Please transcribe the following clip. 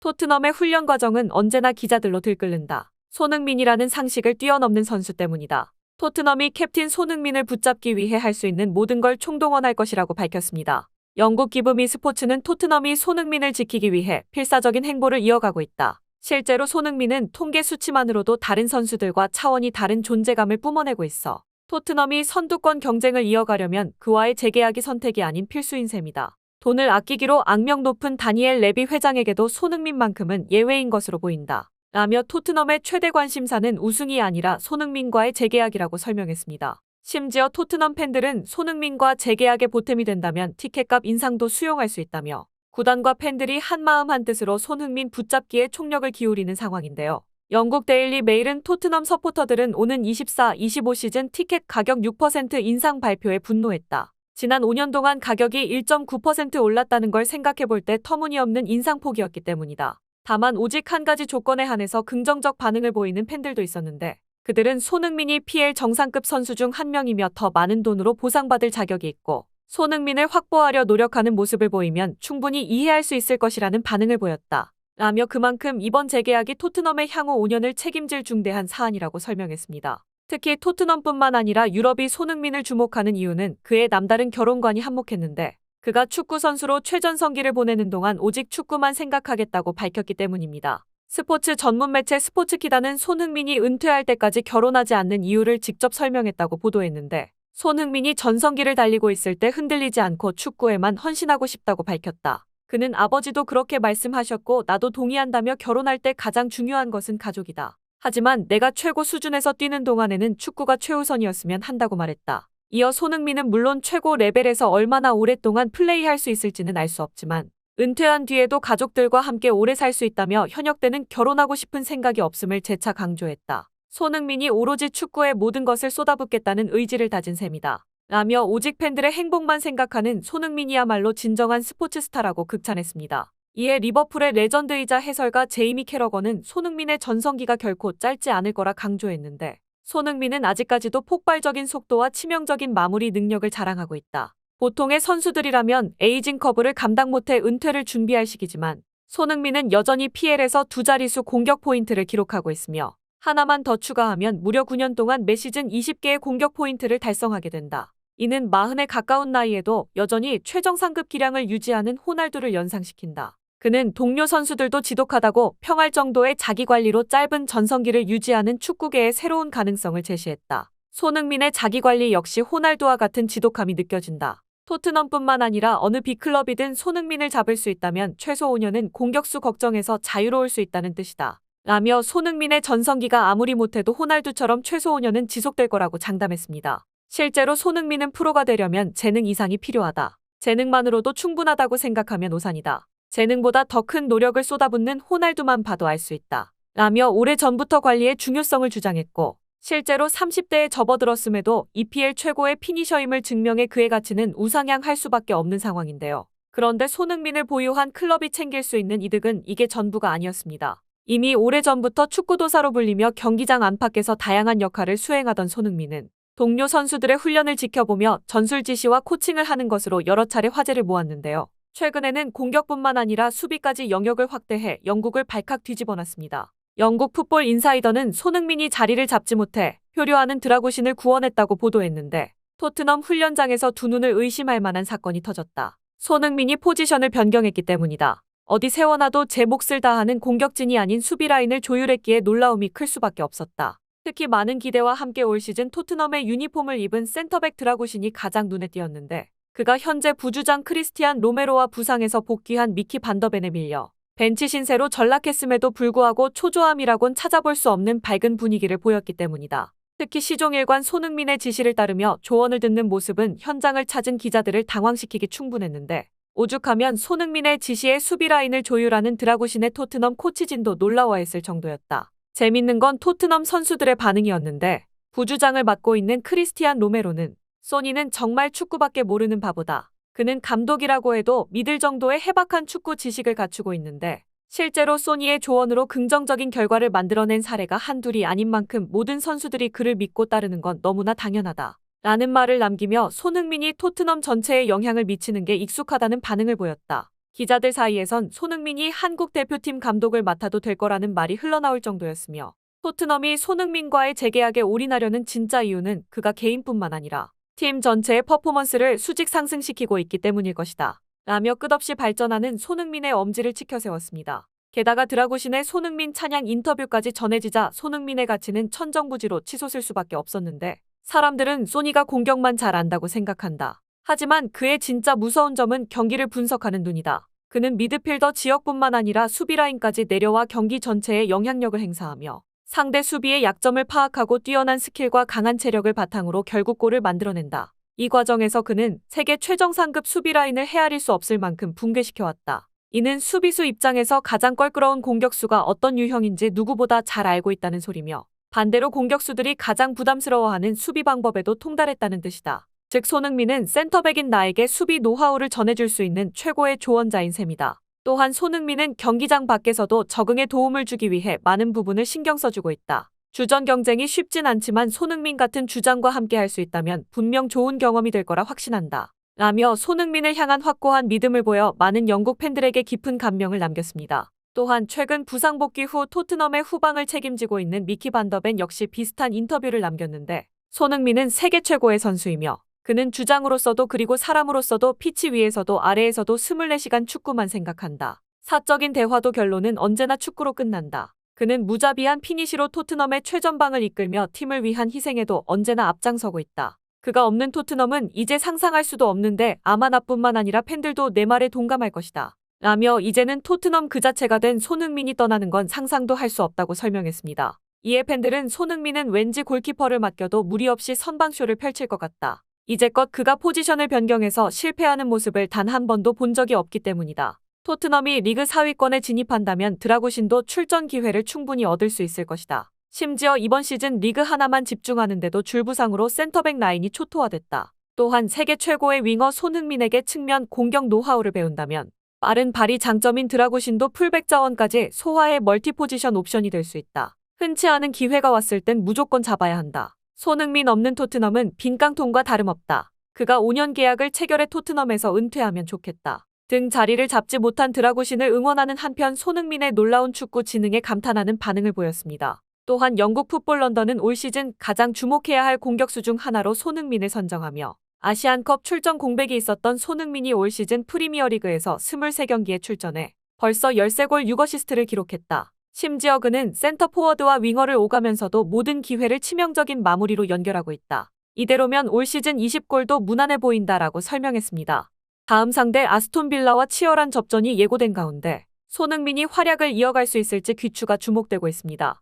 토트넘의 훈련 과정은 언제나 기자들로 들끓는다. 손흥민이라는 상식을 뛰어넘는 선수 때문이다. 토트넘이 캡틴 손흥민을 붙잡기 위해 할 수 있는 모든 걸 총동원할 것이라고 밝혔습니다. 영국 기브미 스포츠는 토트넘이 손흥민을 지키기 위해 필사적인 행보를 이어가고 있다. 실제로 손흥민은 통계 수치만으로도 다른 선수들과 차원이 다른 존재감을 뿜어내고 있어 토트넘이 선두권 경쟁을 이어가려면 그와의 재계약이 선택이 아닌 필수인 셈이다. 돈을 아끼기로 악명 높은 다니엘 레비 회장에게도 손흥민만큼은 예외인 것으로 보인다. 라며 토트넘의 최대 관심사는 우승이 아니라 손흥민과의 재계약이라고 설명했습니다. 심지어 토트넘 팬들은 손흥민과 재계약에 보탬이 된다면 티켓값 인상도 수용할 수 있다며 구단과 팬들이 한마음 한뜻으로 손흥민 붙잡기에 총력을 기울이는 상황인데요. 영국 데일리 메일은 토트넘 서포터들은 오는 24-25 시즌 티켓 가격 6% 인상 발표에 분노했다. 지난 5년 동안 가격이 1.9% 올랐다는 걸 생각해볼 때 터무니없는 인상폭이었기 때문이다. 다만 오직 한 가지 조건에 한해서 긍정적 반응을 보이는 팬들도 있었는데 그들은 손흥민이 PL 정상급 선수 중 한 명이며 더 많은 돈으로 보상받을 자격이 있고 손흥민을 확보하려 노력하는 모습을 보이면 충분히 이해할 수 있을 것이라는 반응을 보였다. 라며 그만큼 이번 재계약이 토트넘의 향후 5년을 책임질 중대한 사안이라고 설명했습니다. 특히 토트넘뿐만 아니라 유럽이 손흥민을 주목하는 이유는 그의 남다른 결혼관이 한몫했는데 그가 축구 선수로 최전성기를 보내는 동안 오직 축구만 생각하겠다고 밝혔기 때문입니다. 스포츠 전문 매체 스포츠키다는 손흥민이 은퇴할 때까지 결혼하지 않는 이유를 직접 설명했다고 보도했는데 손흥민이 전성기를 달리고 있을 때 흔들리지 않고 축구에만 헌신하고 싶다고 밝혔다. 그는 아버지도 그렇게 말씀하셨고 나도 동의한다며 결혼할 때 가장 중요한 것은 가족이다. 하지만 내가 최고 수준에서 뛰는 동안에는 축구가 최우선이었으면 한다고 말했다. 이어 손흥민은 물론 최고 레벨에서 얼마나 오랫동안 플레이할 수 있을지는 알 수 없지만 은퇴한 뒤에도 가족들과 함께 오래 살 수 있다며 현역 때는 결혼하고 싶은 생각이 없음을 재차 강조했다. 손흥민이 오로지 축구에 모든 것을 쏟아붓겠다는 의지를 다진 셈이다. 라며 오직 팬들의 행복만 생각하는 손흥민이야말로 진정한 스포츠 스타라고 극찬했습니다. 이에 리버풀의 레전드이자 해설가 제이미 캐러건은 손흥민의 전성기가 결코 짧지 않을 거라 강조했는데 손흥민은 아직까지도 폭발적인 속도와 치명적인 마무리 능력을 자랑하고 있다. 보통의 선수들이라면 에이징 커브를 감당 못해 은퇴를 준비할 시기지만 손흥민은 여전히 PL에서 두 자릿수 공격 포인트를 기록하고 있으며 하나만 더 추가하면 무려 9년 동안 매 시즌 20개의 공격 포인트를 달성하게 된다. 이는 40에 가까운 나이에도 여전히 최정상급 기량을 유지하는 호날두를 연상시킨다. 그는 동료 선수들도 지독하다고 평할 정도의 자기관리로 짧은 전성기를 유지하는 축구계의 새로운 가능성을 제시했다. 손흥민의 자기관리 역시 호날두와 같은 지독함이 느껴진다. 토트넘뿐만 아니라 어느 빅클럽이든 손흥민을 잡을 수 있다면 최소 5년은 공격수 걱정에서 자유로울 수 있다는 뜻이다. 라며 손흥민의 전성기가 아무리 못해도 호날두처럼 최소 5년은 지속될 거라고 장담했습니다. 실제로 손흥민은 프로가 되려면 재능 이상이 필요하다. 재능만으로도 충분하다고 생각하면 오산이다. 재능보다 더 큰 노력을 쏟아붓는 호날두만 봐도 알 수 있다. 라며 오래전부터 관리의 중요성을 주장했고 실제로 30대에 접어들었음에도 EPL 최고의 피니셔임을 증명해 그의 가치는 우상향할 수밖에 없는 상황인데요. 그런데 손흥민을 보유한 클럽이 챙길 수 있는 이득은 이게 전부가 아니었습니다. 이미 오래전부터 축구도사로 불리며 경기장 안팎에서 다양한 역할을 수행하던 손흥민은 동료 선수들의 훈련을 지켜보며 전술 지시와 코칭을 하는 것으로 여러 차례 화제를 모았는데요. 최근에는 공격뿐만 아니라 수비까지 영역을 확대해 영국을 발칵 뒤집어놨습니다. 영국 풋볼 인사이더는 손흥민이 자리를 잡지 못해 효려하는 드라구신을 구원했다고 보도했는데 토트넘 훈련장에서 두 눈을 의심할 만한 사건이 터졌다. 손흥민이 포지션을 변경했기 때문이다. 어디 세워놔도 제 몫을 다하는 공격진이 아닌 수비 라인을 조율했기에 놀라움이 클 수밖에 없었다. 특히 많은 기대와 함께 올 시즌 토트넘의 유니폼을 입은 센터백 드라구신이 가장 눈에 띄었는데 그가 현재 부주장 크리스티안 로메로와 부상에서 복귀한 미키 반더벤에 밀려 벤치 신세로 전락했음에도 불구하고 초조함이라곤 찾아볼 수 없는 밝은 분위기를 보였기 때문이다. 특히 시종일관 손흥민의 지시를 따르며 조언을 듣는 모습은 현장을 찾은 기자들을 당황시키기 충분했는데 오죽하면 손흥민의 지시에 수비 라인을 조율하는 드라구신의 토트넘 코치진도 놀라워했을 정도였다. 재밌는 건 토트넘 선수들의 반응이었는데 부주장을 맡고 있는 크리스티안 로메로는 소니는 정말 축구밖에 모르는 바보다. 그는 감독이라고 해도 믿을 정도의 해박한 축구 지식을 갖추고 있는데 실제로 소니의 조언으로 긍정적인 결과를 만들어낸 사례가 한둘이 아닌 만큼 모든 선수들이 그를 믿고 따르는 건 너무나 당연하다. 라는 말을 남기며 손흥민이 토트넘 전체에 영향을 미치는 게 익숙하다는 반응을 보였다. 기자들 사이에선 손흥민이 한국 대표팀 감독을 맡아도 될 거라는 말이 흘러나올 정도였으며 토트넘이 손흥민과의 재계약에 올인하려는 진짜 이유는 그가 개인뿐만 아니라 팀 전체의 퍼포먼스를 수직 상승시키고 있기 때문일 것이다. 라며 끝없이 발전하는 손흥민의 엄지를 치켜세웠습니다. 게다가 드라구신의 손흥민 찬양 인터뷰까지 전해지자 손흥민의 가치는 천정부지로 치솟을 수밖에 없었는데 사람들은 소니가 공격만 잘 안다고 생각한다. 하지만 그의 진짜 무서운 점은 경기를 분석하는 눈이다. 그는 미드필더 지역뿐만 아니라 수비라인까지 내려와 경기 전체에 영향력을 행사하며 상대 수비의 약점을 파악하고 뛰어난 스킬과 강한 체력을 바탕으로 결국 골을 만들어낸다. 이 과정에서 그는 세계 최정상급 수비라인을 헤아릴 수 없을 만큼 붕괴시켜왔다. 이는 수비수 입장에서 가장 껄끄러운 공격수가 어떤 유형인지 누구보다 잘 알고 있다는 소리며 반대로 공격수들이 가장 부담스러워하는 수비 방법에도 통달했다는 뜻이다. 즉 손흥민은 센터백인 나에게 수비 노하우를 전해줄 수 있는 최고의 조언자인 셈이다. 또한 손흥민은 경기장 밖에서도 적응에 도움을 주기 위해 많은 부분을 신경 써주고 있다. 주전 경쟁이 쉽진 않지만 손흥민 같은 주장과 함께 할 수 있다면 분명 좋은 경험이 될 거라 확신한다. 라며 손흥민을 향한 확고한 믿음을 보여 많은 영국 팬들에게 깊은 감명을 남겼습니다. 또한 최근 부상 복귀 후 토트넘의 후방을 책임지고 있는 미키 반더벤 역시 비슷한 인터뷰를 남겼는데 손흥민은 세계 최고의 선수이며 그는 주장으로서도 그리고 사람으로서도 피치 위에서도 아래에서도 24시간 축구만 생각한다. 사적인 대화도 결론은 언제나 축구로 끝난다. 그는 무자비한 피니시로 토트넘의 최전방을 이끌며 팀을 위한 희생에도 언제나 앞장서고 있다. 그가 없는 토트넘은 이제 상상할 수도 없는데 아마 나뿐만 아니라 팬들도 내 말에 동감할 것이다. 라며 이제는 토트넘 그 자체가 된 손흥민이 떠나는 건 상상도 할 수 없다고 설명했습니다. 이에 팬들은 손흥민은 왠지 골키퍼를 맡겨도 무리 없이 선방쇼를 펼칠 것 같다. 이제껏 그가 포지션을 변경해서 실패하는 모습을 단 한 번도 본 적이 없기 때문이다. 토트넘이 리그 4위권에 진입한다면 드라구신도 출전 기회를 충분히 얻을 수 있을 것이다. 심지어 이번 시즌 리그 하나만 집중하는데도 줄부상으로 센터백 라인이 초토화됐다. 또한 세계 최고의 윙어 손흥민에게 측면 공격 노하우를 배운다면 빠른 발이 장점인 드라구신도 풀백 자원까지 소화의 멀티 포지션 옵션이 될 수 있다. 흔치 않은 기회가 왔을 땐 무조건 잡아야 한다. 손흥민 없는 토트넘은 빈깡통과 다름없다. 그가 5년 계약을 체결해 토트넘에서 은퇴하면 좋겠다. 등 자리를 잡지 못한 드라구신을 응원하는 한편 손흥민의 놀라운 축구 지능에 감탄하는 반응을 보였습니다. 또한 영국 풋볼 런던은 올 시즌 가장 주목해야 할 공격수 중 하나로 손흥민을 선정하며 아시안컵 출전 공백이 있었던 손흥민이 올 시즌 프리미어리그에서 23경기에 출전해 벌써 13골 6어시스트를 기록했다. 심지어 그는 센터 포워드와 윙어를 오가면서도 모든 기회를 치명적인 마무리로 연결하고 있다. 이대로면 올 시즌 20골도 무난해 보인다라고 설명했습니다. 다음 상대 아스톤 빌라와 치열한 접전이 예고된 가운데 손흥민이 활약을 이어갈 수 있을지 귀추가 주목되고 있습니다.